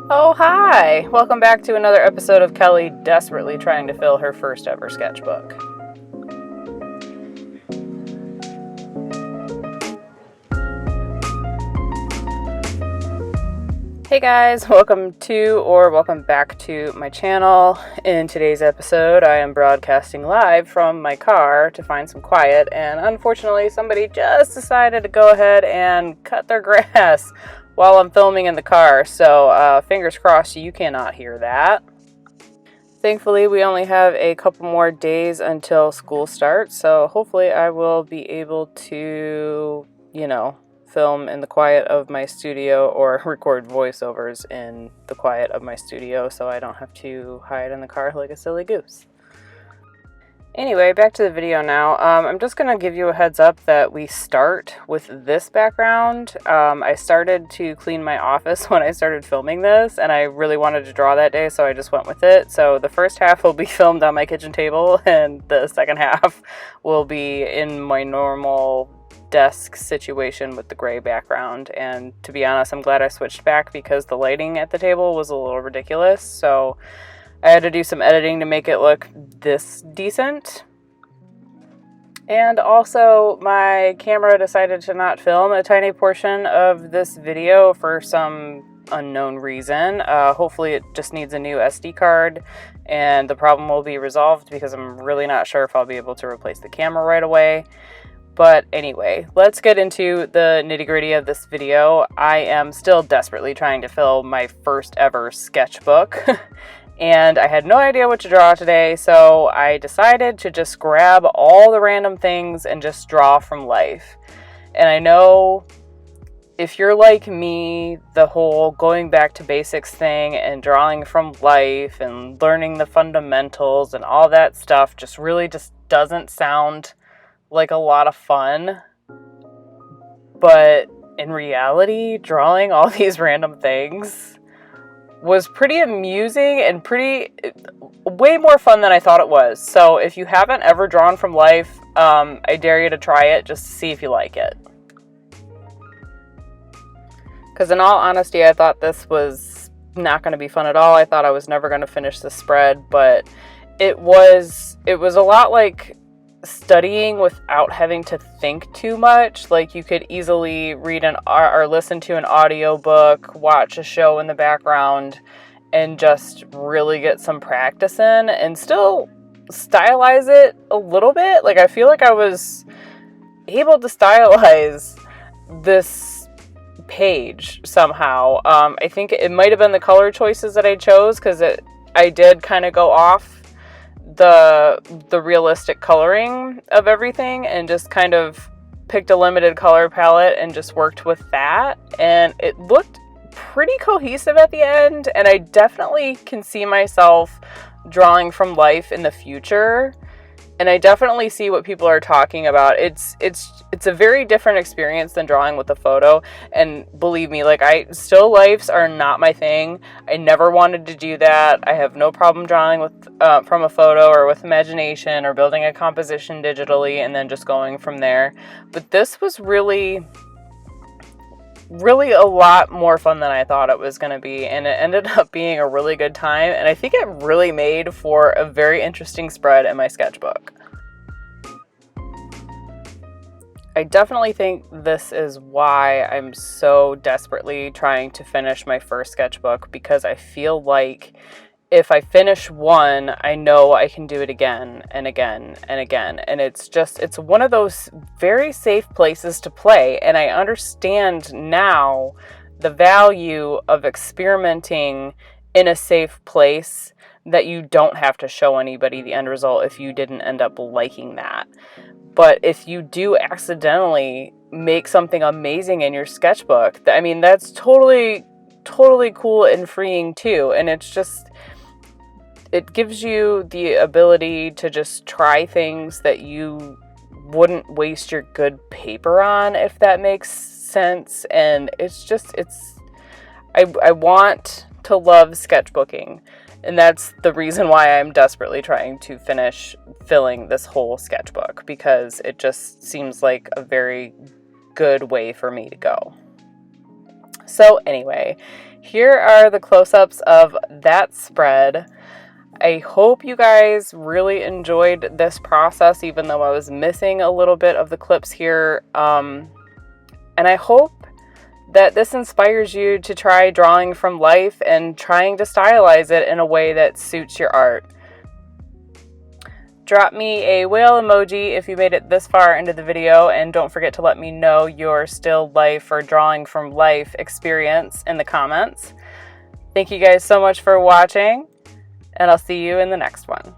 Oh, hi! Welcome back to another episode of Kelly desperately trying to fill her first ever sketchbook. Hey guys, welcome back to my channel. In today's episode, I am broadcasting live from my car to find some quiet, and unfortunately somebody just decided to go ahead and cut their grass while I'm filming in the car, so fingers crossed you cannot hear that. Thankfully, we only have a couple more days until school starts, so hopefully I will be able to, film in the quiet of my studio or record voiceovers in the quiet of my studio so I don't have to hide in the car like a silly goose. Anyway, back to the video now. I'm just going to give you a heads up that we start with this background. I started to clean my office when I started filming this, and I really wanted to draw that day, so I just went with it. So the first half will be filmed on my kitchen table, and the second half will be in my normal desk situation with the gray background. And to be honest, I'm glad I switched back because the lighting at the table was a little ridiculous, so I had to do some editing to make it look this decent. And also, my camera decided to not film a tiny portion of this video for some unknown reason. Hopefully it just needs a new SD card and the problem will be resolved because I'm really not sure if I'll be able to replace the camera right away. But anyway, let's get into the nitty-gritty of this video. I am still desperately trying to fill my first ever sketchbook. And I had no idea what to draw today, so I decided to just grab all the random things and just draw from life. And I know if you're like me, the whole going back to basics thing and drawing from life and learning the fundamentals and all that stuff just really just doesn't sound like a lot of fun. But in reality, drawing all these random things was pretty amusing and way more fun than I thought it was. So if you haven't ever drawn from life, I dare you to try it just to see if you like it. Because in all honesty, I thought this was not going to be fun at all. I thought I was never going to finish the spread, but it was a lot like studying without having to think too much. Like, you could easily read or listen to an audiobook, watch a show in the background, and just really get some practice in and still stylize it a little bit. Like, I feel like I was able to stylize this page somehow. I think it might have been the color choices that I chose, because I did kind of go off the realistic coloring of everything and just kind of picked a limited color palette and just worked with that, and it looked pretty cohesive at the end. And I definitely can see myself drawing from life in the future, and I definitely see what people are talking about. It's a very different experience than drawing with a photo, and believe me, like, still lifes are not my thing. I never wanted to do that. I have no problem drawing with from a photo or with imagination or building a composition digitally and then just going from there. But this was really a lot more fun than I thought it was going to be, and it ended up being a really good time, and I think it really made for a very interesting spread in my sketchbook. I definitely think this is why I'm so desperately trying to finish my first sketchbook, because I feel like if I finish one, I know I can do it again and again and again. And it's one of those very safe places to play. And I understand now the value of experimenting in a safe place, that you don't have to show anybody the end result if you didn't end up liking that. But if you do accidentally make something amazing in your sketchbook, I mean, that's totally cool and freeing too. And it gives you the ability to just try things that you wouldn't waste your good paper on, if that makes sense. And I want to love sketchbooking. And that's the reason why I'm desperately trying to finish filling this whole sketchbook, because it just seems like a very good way for me to go. So anyway, here are the close-ups of that spread. I hope you guys really enjoyed this process, even though I was missing a little bit of the clips here. And I hope that this inspires you to try drawing from life and trying to stylize it in a way that suits your art. Drop me a whale emoji if you made it this far into the video, and don't forget to let me know your still life or drawing from life experience in the comments. Thank you guys so much for watching, and I'll see you in the next one.